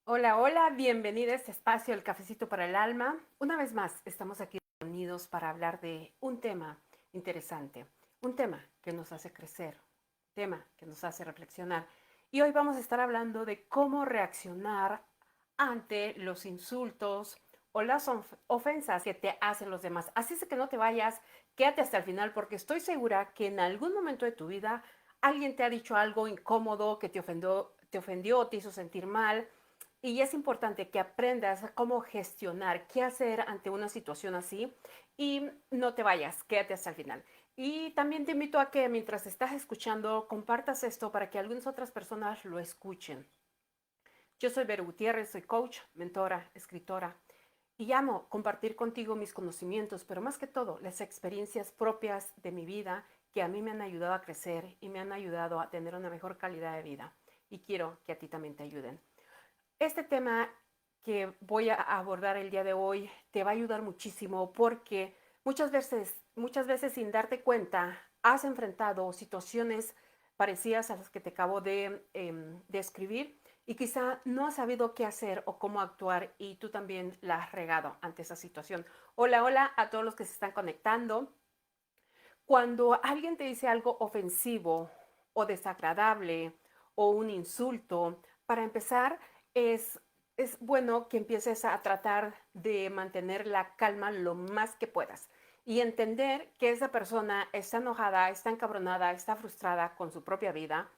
Hola, hola, bienvenida a este espacio, el cafecito para el alma. Una vez más, estamos aquí reunidos para hablar de un tema interesante, un tema que nos hace crecer, un tema que nos hace reflexionar. Y hoy vamos a estar hablando de cómo reaccionar ante los insultos o las ofensas que te hacen los demás. Así es que no te vayas, quédate hasta el final porque estoy segura que en algún momento de tu vida alguien te ha dicho algo incómodo, que te ofendió, te hizo sentir mal y es importante que aprendas cómo gestionar, qué hacer ante una situación así y no te vayas, quédate hasta el final. Y también te invito a que mientras estás escuchando, compartas esto para que algunas otras personas lo escuchen. Yo soy Vero Gutiérrez, soy coach, mentora, escritora y amo compartir contigo mis conocimientos, pero más que todo las experiencias propias de mi vida que a mí me han ayudado a crecer y me han ayudado a tener una mejor calidad de vida. Y quiero que a ti también te ayuden. Este tema que voy a abordar el día de hoy te va a ayudar muchísimo porque muchas veces sin darte cuenta, has enfrentado situaciones parecidas a las que te acabo de describir y quizá no has sabido qué hacer o cómo actuar y tú también la has regado ante esa situación. Hola, hola a todos los que se están conectando. Cuando alguien te dice algo ofensivo o desagradable o un insulto, para empezar, es, es bueno que empieces a tratar de mantener la calma lo más que puedas y entender que esa persona está enojada, está encabronada, está frustrada con su propia vida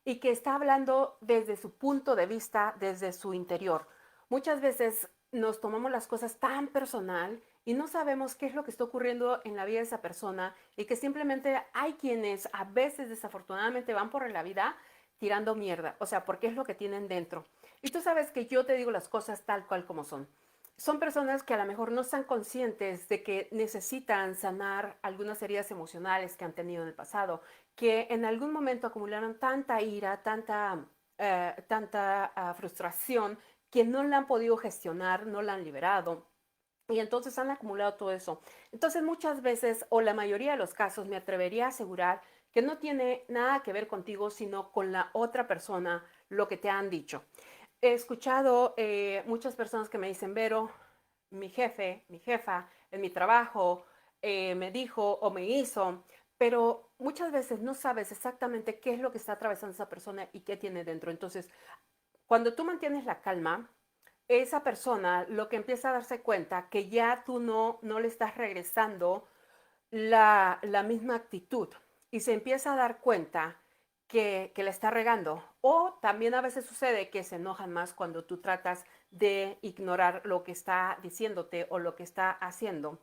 y que está hablando desde su punto de vista, desde su interior. Muchas veces nos tomamos las cosas tan personal y no sabemos qué es lo que está ocurriendo en la vida de esa persona y que simplemente hay quienes a veces desafortunadamente van por la vida tirando mierda, o sea, porque es lo que tienen dentro. Y tú sabes que yo te digo las cosas tal cual como son. Son personas que a lo mejor no están conscientes de que necesitan sanar algunas heridas emocionales que han tenido en el pasado, que en algún momento acumularon tanta ira, tanta frustración, que no la han podido gestionar, no la han liberado. Y entonces han acumulado todo eso. Entonces muchas veces, o la mayoría de los casos, me atrevería a asegurar que no tiene nada que ver contigo, sino con la otra persona, lo que te han dicho. He escuchado muchas personas que me dicen, Vero, mi jefe, mi jefa, en mi trabajo, me dijo o me hizo, pero muchas veces no sabes exactamente qué es lo que está atravesando esa persona y qué tiene dentro. Entonces, cuando tú mantienes la calma, esa persona lo que empieza a darse cuenta que ya tú no le estás regresando la misma actitud y se empieza a dar cuenta que la está regando. O también a veces sucede que se enojan más cuando tú tratas de ignorar lo que está diciéndote o lo que está haciendo.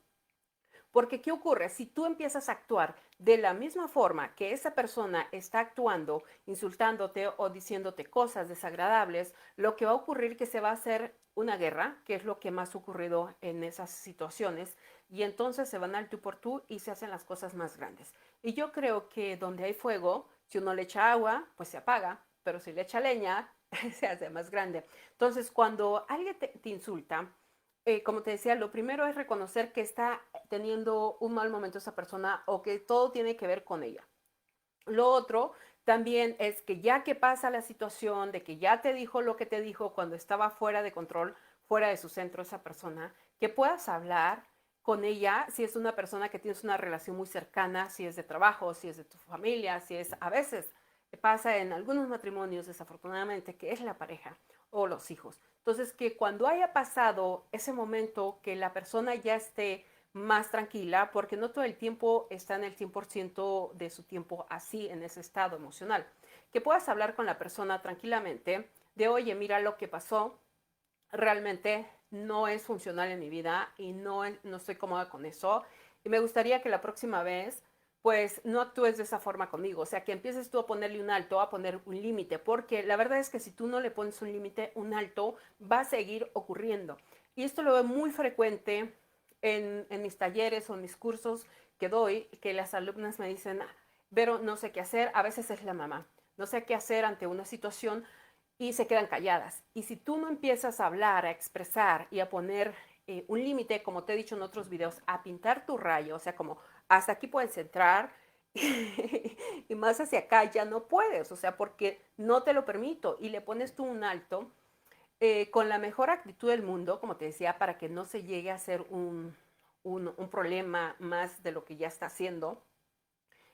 Porque ¿qué ocurre? Si tú empiezas a actuar de la misma forma que esa persona está actuando, insultándote o diciéndote cosas desagradables, lo que va a ocurrir es que se va a hacer una guerra, que es lo que más ha ocurrido en esas situaciones, y entonces se van al tú por tú y se hacen las cosas más grandes. Y yo creo que donde hay fuego, si uno le echa agua, pues se apaga, pero si le echa leña, se hace más grande. Entonces, cuando alguien te insulta, como te decía, lo primero es reconocer que está teniendo un mal momento esa persona o que todo tiene que ver con ella. Lo otro también es que ya que pasa la situación de que ya te dijo lo que te dijo cuando estaba fuera de control, fuera de su centro esa persona, que puedas hablar con ella si es una persona que tienes una relación muy cercana, si es de trabajo, si es de tu familia, si es a veces pasa en algunos matrimonios desafortunadamente que es la pareja o los hijos. Entonces que cuando haya pasado ese momento que la persona ya esté más tranquila, porque no todo el tiempo está en el 100% de su tiempo así, en ese estado emocional. Que puedas hablar con la persona tranquilamente de, oye, mira lo que pasó, realmente no es funcional en mi vida y no estoy cómoda con eso. Y me gustaría que la próxima vez, pues, no actúes de esa forma conmigo. O sea, que empieces tú a ponerle un alto, a poner un límite, porque la verdad es que si tú no le pones un límite, un alto, va a seguir ocurriendo. Y esto lo veo muy frecuente en mis talleres o en mis cursos que doy, que las alumnas me dicen, pero no sé qué hacer, a veces es la mamá, no sé qué hacer ante una situación y se quedan calladas. Y si tú no empiezas a hablar, a expresar y a poner un límite, como te he dicho en otros videos, a pintar tu rayo, o sea, como hasta aquí puedes entrar y más hacia acá ya no puedes, o sea, porque no te lo permito y le pones tú un alto, con la mejor actitud del mundo, como te decía, para que no se llegue a ser un problema más de lo que ya está haciendo.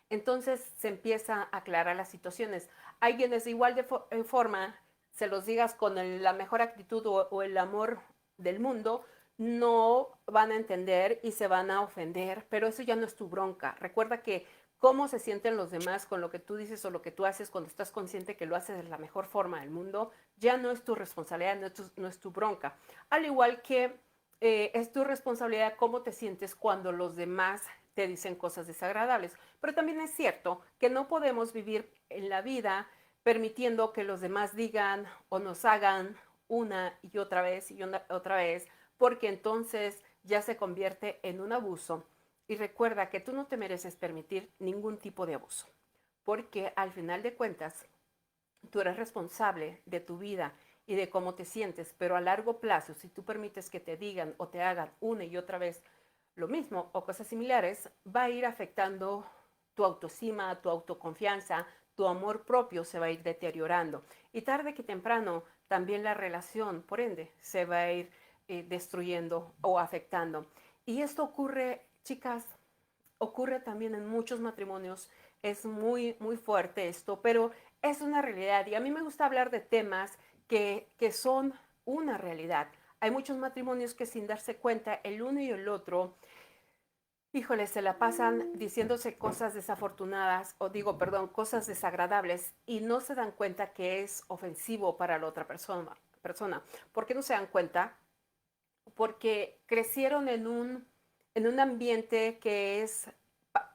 Entonces se empieza a aclarar las situaciones. Hay quienes de igual forma se los digas con la mejor actitud o el amor del mundo, no van a entender y se van a ofender, pero eso ya no es tu bronca. Recuerda que cómo se sienten los demás con lo que tú dices o lo que tú haces cuando estás consciente que lo haces de la mejor forma del mundo, ya no es tu responsabilidad, no es tu bronca. Al igual que es tu responsabilidad cómo te sientes cuando los demás te dicen cosas desagradables. Pero también es cierto que no podemos vivir en la vida permitiendo que los demás digan o nos hagan una y otra vez y otra vez, porque entonces ya se convierte en un abuso. Y recuerda que tú no te mereces permitir ningún tipo de abuso, porque al final de cuentas, tú eres responsable de tu vida y de cómo te sientes, pero a largo plazo, si tú permites que te digan o te hagan una y otra vez lo mismo o cosas similares, va a ir afectando tu autoestima, tu autoconfianza, tu amor propio se va a ir deteriorando. Y tarde que temprano, también la relación, por ende, se va a ir destruyendo o afectando. Y esto ocurre, chicas, ocurre también en muchos matrimonios. Es muy, muy fuerte esto, pero es una realidad. Y a mí me gusta hablar de temas que son una realidad. Hay muchos matrimonios que sin darse cuenta el uno y el otro, híjole, se la pasan diciéndose cosas desafortunadas, o digo, perdón, cosas desagradables y no se dan cuenta que es ofensivo para la otra persona. ¿Por qué no se dan cuenta? Porque crecieron en un ambiente que es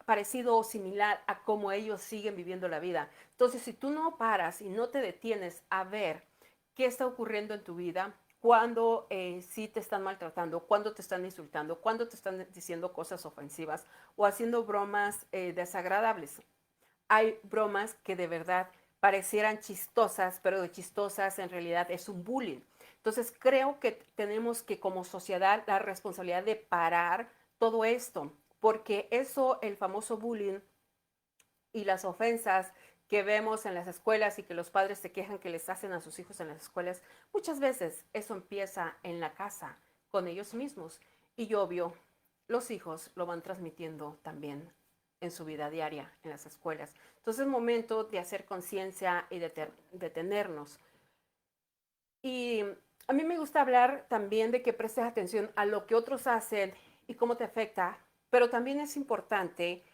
parecido o similar a cómo ellos siguen viviendo la vida. Entonces, si tú no paras y no te detienes a ver qué está ocurriendo en tu vida, cuando sí te están maltratando, cuando te están insultando, cuando te están diciendo cosas ofensivas o haciendo bromas desagradables. Hay bromas que de verdad parecieran chistosas, pero de chistosas en realidad es un bullying. Entonces creo que tenemos que como sociedad la responsabilidad de parar todo esto, porque eso, el famoso bullying y las ofensas que vemos en las escuelas y que los padres se quejan que les hacen a sus hijos en las escuelas, muchas veces eso empieza en la casa, con ellos mismos. Y obvio, los hijos lo van transmitiendo también en su vida diaria, en las escuelas. Entonces es momento de hacer conciencia y de detenernos. Y a mí me gusta hablar también de que prestes atención a lo que otros hacen y cómo te afecta, pero también es importante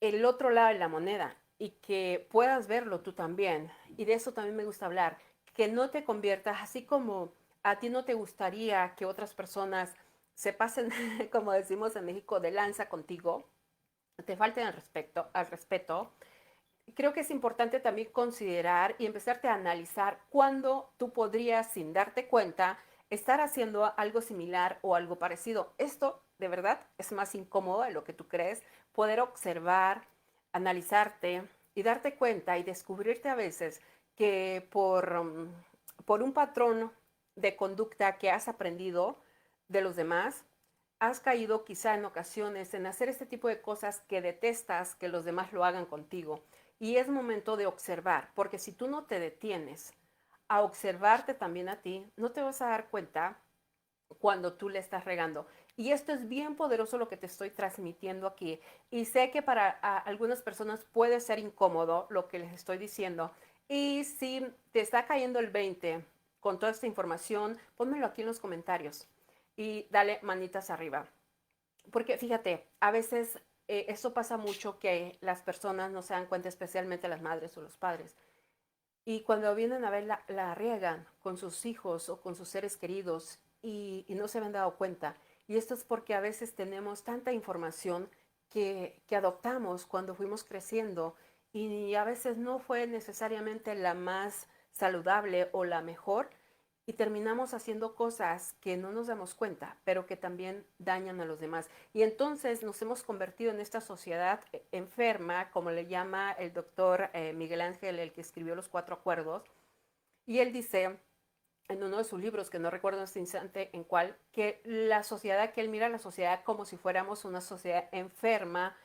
el otro lado de la moneda y que puedas verlo tú también. Y de eso también me gusta hablar, que no te conviertas así como a ti no te gustaría que otras personas se pasen, como decimos en México, de lanza contigo, te falten al respeto. Creo que es importante también considerar y empezarte a analizar cuándo tú podrías, sin darte cuenta, estar haciendo algo similar o algo parecido. Esto, de verdad, es más incómodo de lo que tú crees. Poder observar, analizarte y darte cuenta y descubrirte a veces que por un patrón de conducta que has aprendido de los demás, has caído quizá en ocasiones en hacer este tipo de cosas que detestas que los demás lo hagan contigo. Y es momento de observar, porque si tú no te detienes a observarte también a ti, no te vas a dar cuenta cuando tú le estás regando. Y esto es bien poderoso lo que te estoy transmitiendo aquí. Y sé que para algunas personas puede ser incómodo lo que les estoy diciendo. Y si te está cayendo el 20 con toda esta información, pónmelo aquí en los comentarios y dale manitas arriba. Porque fíjate, a veces eso pasa mucho que las personas no se dan cuenta, especialmente las madres o los padres. Y cuando vienen a ver, la riegan con sus hijos o con sus seres queridos y no se habían dado cuenta. Y esto es porque a veces tenemos tanta información que adoptamos cuando fuimos creciendo y a veces no fue necesariamente la más saludable o la mejor y terminamos haciendo cosas que no nos damos cuenta, pero que también dañan a los demás. Y entonces nos hemos convertido en esta sociedad enferma, como le llama el doctor Miguel Ángel, el que escribió Los Cuatro Acuerdos. Y él dice en uno de sus libros, que no recuerdo en este instante en cuál, que la sociedad, que él mira a la sociedad como si fuéramos una sociedad enferma,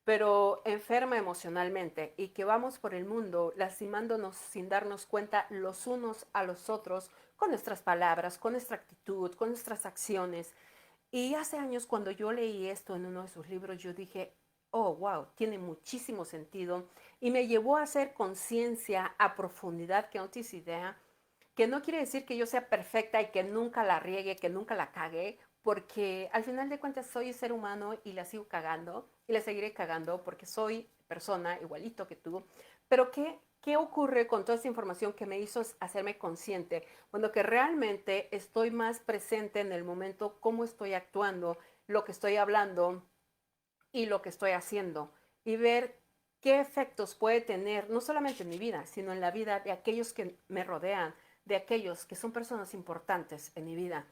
pero enferma emocionalmente y que vamos por el mundo lastimándonos sin darnos cuenta los unos a los otros con nuestras palabras, con nuestra actitud, con nuestras acciones. Y hace años cuando yo leí esto en uno de sus libros, yo dije, oh, wow, tiene muchísimo sentido y me llevó a hacer conciencia a profundidad que no tienes idea, que no quiere decir que yo sea perfecta y que nunca la riegue, que nunca la cague, porque al final de cuentas soy ser humano y la sigo cagando y la seguiré cagando porque soy persona igualito que tú. Pero ¿qué ocurre con toda esta información que me hizo hacerme consciente? Bueno, que realmente estoy más presente en el momento, cómo estoy actuando, lo que estoy hablando y lo que estoy haciendo y ver qué efectos puede tener, no solamente en mi vida, sino en la vida de aquellos que me rodean, de aquellos que son personas importantes en mi vida.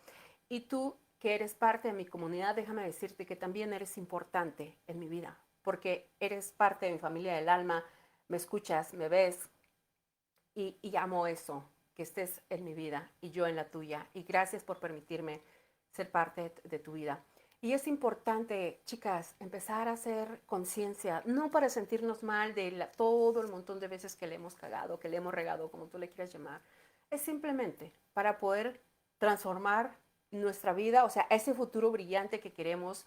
Y tú, que eres parte de mi comunidad, déjame decirte que también eres importante en mi vida, porque eres parte de mi familia del alma, me escuchas, me ves y amo eso, que estés en mi vida y yo en la tuya. Y gracias por permitirme ser parte de tu vida. Y es importante, chicas, empezar a hacer conciencia, no para sentirnos mal de todo el montón de veces que le hemos cagado, que le hemos regado, como tú le quieras llamar. Es simplemente para poder transformar nuestra vida, o sea, ese futuro brillante que queremos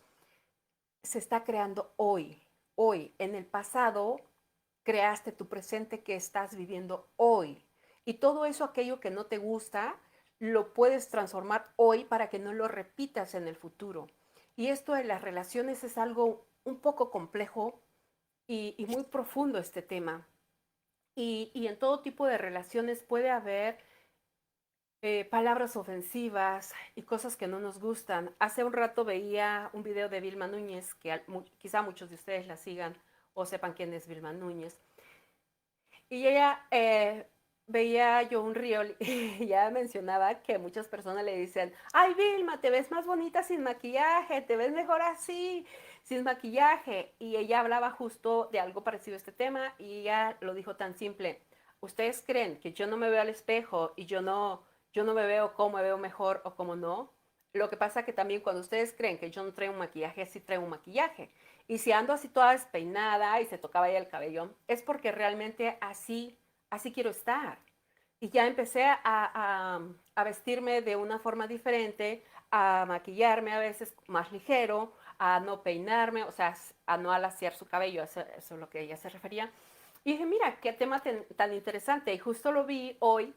se está creando hoy. Hoy, en el pasado, creaste tu presente que estás viviendo hoy. Y todo eso, aquello que no te gusta, lo puedes transformar hoy para que no lo repitas en el futuro. Y esto de las relaciones es algo un poco complejo y muy profundo este tema. Y en todo tipo de relaciones puede haber palabras ofensivas y cosas que no nos gustan. Hace un rato veía un video de Vilma Núñez, que quizá muchos de ustedes la sigan o sepan quién es Vilma Núñez. Y ella veía yo un reel y ya mencionaba que muchas personas le dicen, ay Vilma, te ves más bonita sin maquillaje, te ves mejor así, sin maquillaje. Y ella hablaba justo de algo parecido a este tema y ella lo dijo tan simple, ¿ustedes creen que yo no me veo al espejo y yo no me veo cómo me veo mejor o cómo no? Lo que pasa que también cuando ustedes creen que yo no traigo un maquillaje, sí traigo un maquillaje. Y si ando así toda despeinada y se tocaba ya el cabello, es porque realmente así quiero estar. Y ya empecé a vestirme de una forma diferente, a maquillarme a veces más ligero, a no peinarme, o sea, a no alaciar su cabello, eso es lo que ella se refería. Y dije, mira, qué tema tan interesante. Y justo lo vi hoy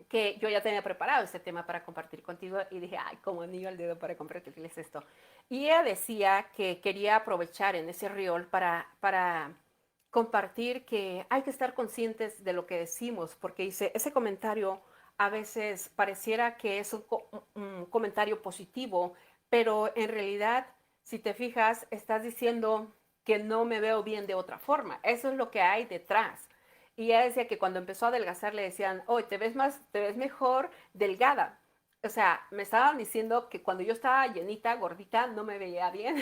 que yo ya tenía preparado este tema para compartir contigo y dije, ay, como anillo al dedo para compartirles esto. Y ella decía que quería aprovechar en ese reel para compartir que hay que estar conscientes de lo que decimos, porque dice, ese comentario a veces pareciera que es un comentario positivo, pero en realidad, si te fijas, estás diciendo que no me veo bien de otra forma. Eso es lo que hay detrás. Y ella decía que cuando empezó a adelgazar le decían, hoy te ves mejor delgada. O sea, me estaban diciendo que cuando yo estaba llenita, gordita, no me veía bien.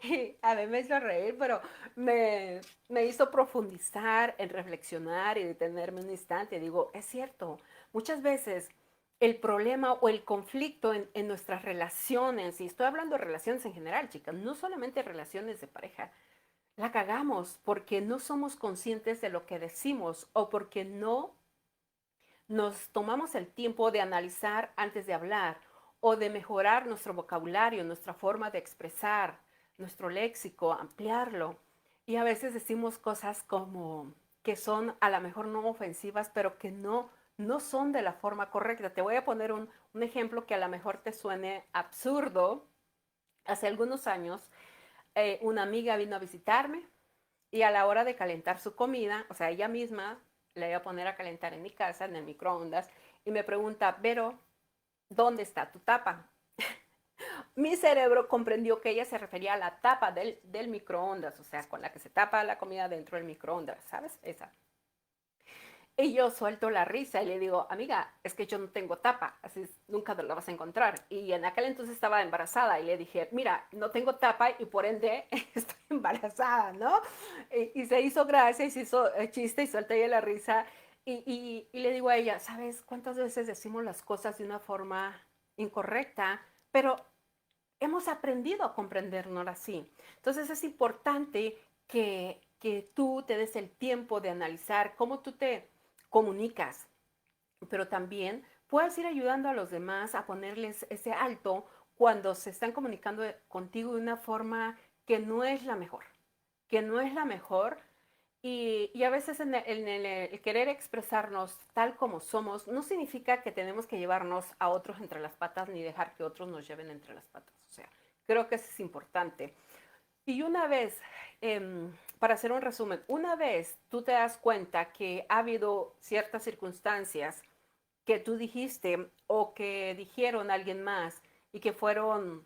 Y a mí me hizo reír, pero me hizo profundizar en reflexionar y detenerme un instante. Digo, es cierto, muchas veces el problema o el conflicto en nuestras relaciones, y estoy hablando de relaciones en general, chicas, no solamente relaciones de pareja, la cagamos porque no somos conscientes de lo que decimos o porque no nos tomamos el tiempo de analizar antes de hablar o de mejorar nuestro vocabulario, nuestra forma de expresar, nuestro léxico, ampliarlo. Y a veces decimos cosas como que son a lo mejor no ofensivas, pero que no son de la forma correcta. Te voy a poner un ejemplo que a lo mejor te suene absurdo. Hace algunos años, una amiga vino a visitarme y a la hora de calentar su comida, o sea, ella misma la iba a poner a calentar en mi casa, en el microondas, y me pregunta, Vero, ¿dónde está tu tapa? Mi cerebro comprendió que ella se refería a la tapa del microondas, o sea, con la que se tapa la comida dentro del microondas, ¿sabes? Esa. Y yo suelto la risa y le digo, amiga, es que yo no tengo tapa, así es, nunca te la vas a encontrar. Y en aquel entonces estaba embarazada y le dije, mira, no tengo tapa y por ende estoy embarazada, ¿no? Y se hizo gracia y se hizo chiste y suelta ella la risa. Y le digo a ella, ¿sabes cuántas veces decimos las cosas de una forma incorrecta? Pero hemos aprendido a comprendernos así. Entonces es importante que tú te des el tiempo de analizar cómo tú te comunicas, pero también puedes ir ayudando a los demás a ponerles ese alto cuando se están comunicando contigo de una forma que no es la mejor, que no es la mejor. Y a veces el querer expresarnos tal como somos no significa que tenemos que llevarnos a otros entre las patas ni dejar que otros nos lleven entre las patas. O sea, creo que eso es importante. Y una vez, para hacer un resumen, una vez tú te das cuenta que ha habido ciertas circunstancias que tú dijiste o que dijeron alguien más y que fueron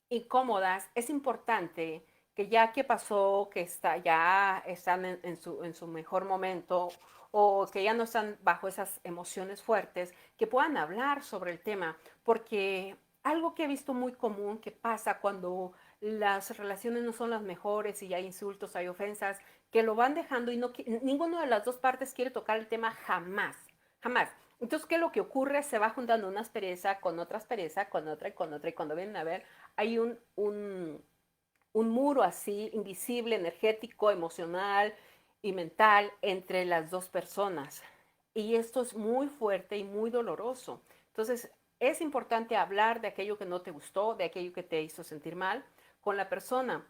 incómodas, es importante que ya que pasó, que ya están en su mejor momento o que ya no están bajo esas emociones fuertes, que puedan hablar sobre el tema, porque algo que he visto muy común que pasa cuando las relaciones no son las mejores y hay insultos, hay ofensas, que lo van dejando y no, ninguno de las dos partes quiere tocar el tema jamás, jamás. Entonces, ¿qué es lo que ocurre? Se va juntando una aspereza con otra aspereza, con otra y con otra, y cuando vienen a ver, hay un muro así, invisible, energético, emocional y mental entre las dos personas. Y esto es muy fuerte y muy doloroso. Entonces, es importante hablar de aquello que no te gustó, de aquello que te hizo sentir mal con la persona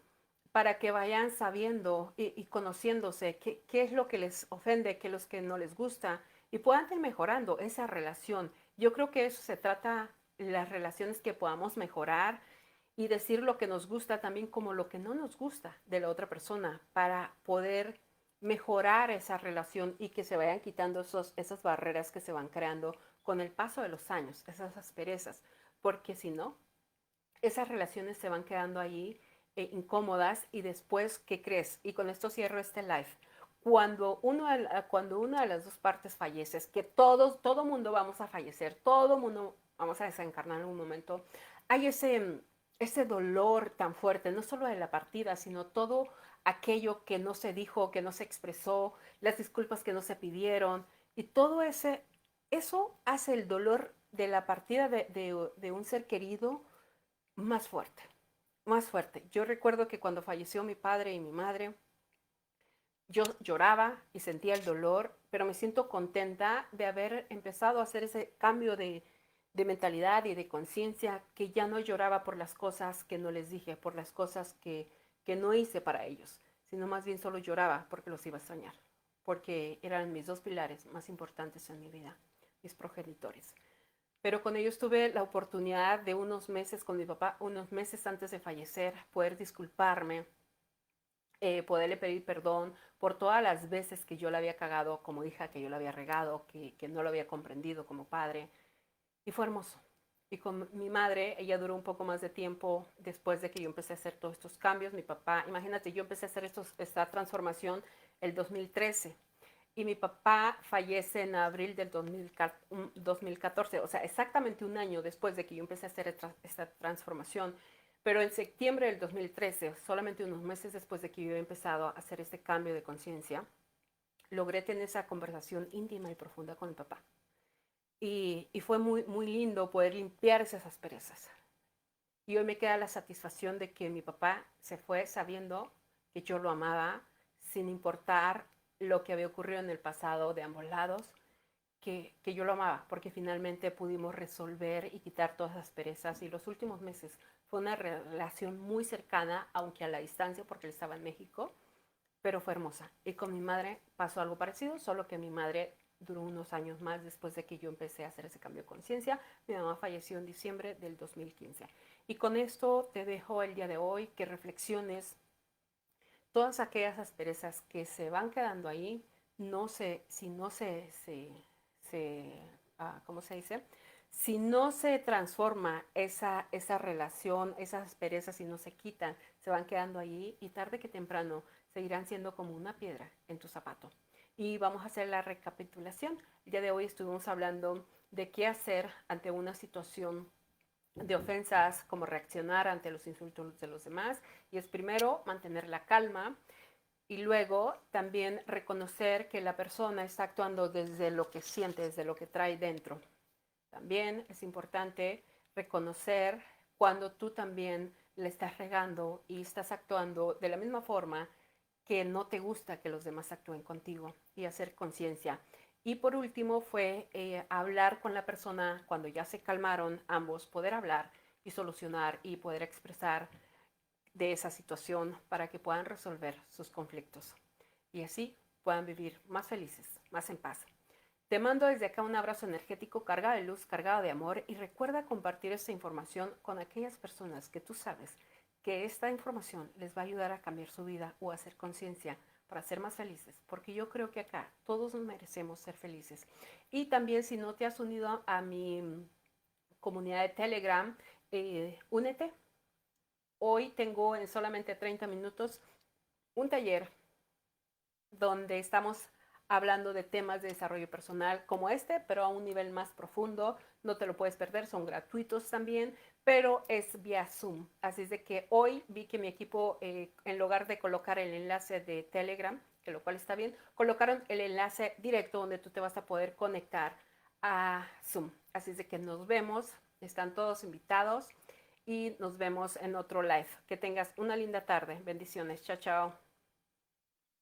para que vayan sabiendo y conociéndose qué es lo que les ofende, qué es lo que no les gusta y puedan ir mejorando esa relación. Yo creo que eso se trata, las relaciones que podamos mejorar y decir lo que nos gusta también como lo que no nos gusta de la otra persona para poder mejorar esa relación y que se vayan quitando esas barreras que se van creando con el paso de los años, esas asperezas, porque si no, esas relaciones se van quedando ahí incómodas y después, ¿qué crees? Y con esto cierro este live. Cuando una de las dos partes fallece, es que todo mundo vamos a fallecer, todo mundo vamos a desencarnar en algún momento, hay ese dolor tan fuerte, no solo de la partida, sino todo aquello que no se dijo, que no se expresó, las disculpas que no se pidieron, y todo eso hace el dolor de la partida de un ser querido más fuerte, más fuerte. Yo recuerdo que cuando falleció mi padre y mi madre, yo lloraba y sentía el dolor, pero me siento contenta de haber empezado a hacer ese cambio de mentalidad y de conciencia, que ya no lloraba por las cosas que no les dije, por las cosas que no hice para ellos, sino más bien solo lloraba porque los iba a extrañar, porque eran mis dos pilares más importantes en mi vida, mis progenitores. Pero con ellos tuve la oportunidad de unos meses con mi papá, unos meses antes de fallecer, poder disculparme, poderle pedir perdón por todas las veces que yo la había cagado como hija, que yo la había regado, que no lo había comprendido como padre. Y fue hermoso. Y con mi madre, ella duró un poco más de tiempo después de que yo empecé a hacer todos estos cambios. Mi papá, imagínate, yo empecé a hacer esta transformación el 2013 y mi papá fallece en abril del 2014, o sea, exactamente un año después de que yo empecé a hacer esta transformación. Pero en septiembre del 2013, solamente unos meses después de que yo he empezado a hacer este cambio de conciencia, logré tener esa conversación íntima y profunda con mi papá. Y fue muy, muy lindo poder limpiar esas asperezas. Y hoy me queda la satisfacción de que mi papá se fue sabiendo que yo lo amaba, sin importar lo que había ocurrido en el pasado de ambos lados, que yo lo amaba, porque finalmente pudimos resolver y quitar todas las perezas. Y los últimos meses fue una relación muy cercana, aunque a la distancia, porque él estaba en México, pero fue hermosa. Y con mi madre pasó algo parecido, solo que mi madre duró unos años más después de que yo empecé a hacer ese cambio de conciencia. Mi mamá falleció en diciembre del 2015. Y con esto te dejo el día de hoy que reflexiones todas aquellas asperezas que se van quedando ahí, no se, si no ¿cómo se dice? Si no se transforma esa relación, esas asperezas, si no se quitan, se van quedando ahí y tarde que temprano seguirán siendo como una piedra en tu zapato. Y vamos a hacer la recapitulación. El día de hoy estuvimos hablando de qué hacer ante una situación de ofensas, cómo reaccionar ante los insultos de los demás. Y es primero mantener la calma y luego también reconocer que la persona está actuando desde lo que siente, desde lo que trae dentro. También es importante reconocer cuando tú también le estás regando y estás actuando de la misma forma que no te gusta que los demás actúen contigo y hacer conciencia. Y por último fue hablar con la persona cuando ya se calmaron ambos, poder hablar y solucionar y poder expresar de esa situación para que puedan resolver sus conflictos y así puedan vivir más felices, más en paz. Te mando desde acá un abrazo energético cargado de luz, cargado de amor y recuerda compartir esta información con aquellas personas que tú sabes que esta información les va a ayudar a cambiar su vida o a hacer conciencia para ser más felices, porque yo creo que acá todos merecemos ser felices. Y también si no te has unido a mi comunidad de Telegram, únete. Hoy tengo en solamente 30 minutos un taller donde estamos hablando de temas de desarrollo personal como este, pero a un nivel más profundo. No te lo puedes perder, son gratuitos también, pero es vía Zoom. Así es de que hoy vi que mi equipo, en lugar de colocar el enlace de Telegram, que lo cual está bien, colocaron el enlace directo donde tú te vas a poder conectar a Zoom. Así es de que nos vemos, están todos invitados y nos vemos en otro live. Que tengas una linda tarde. Bendiciones. Chao, chao.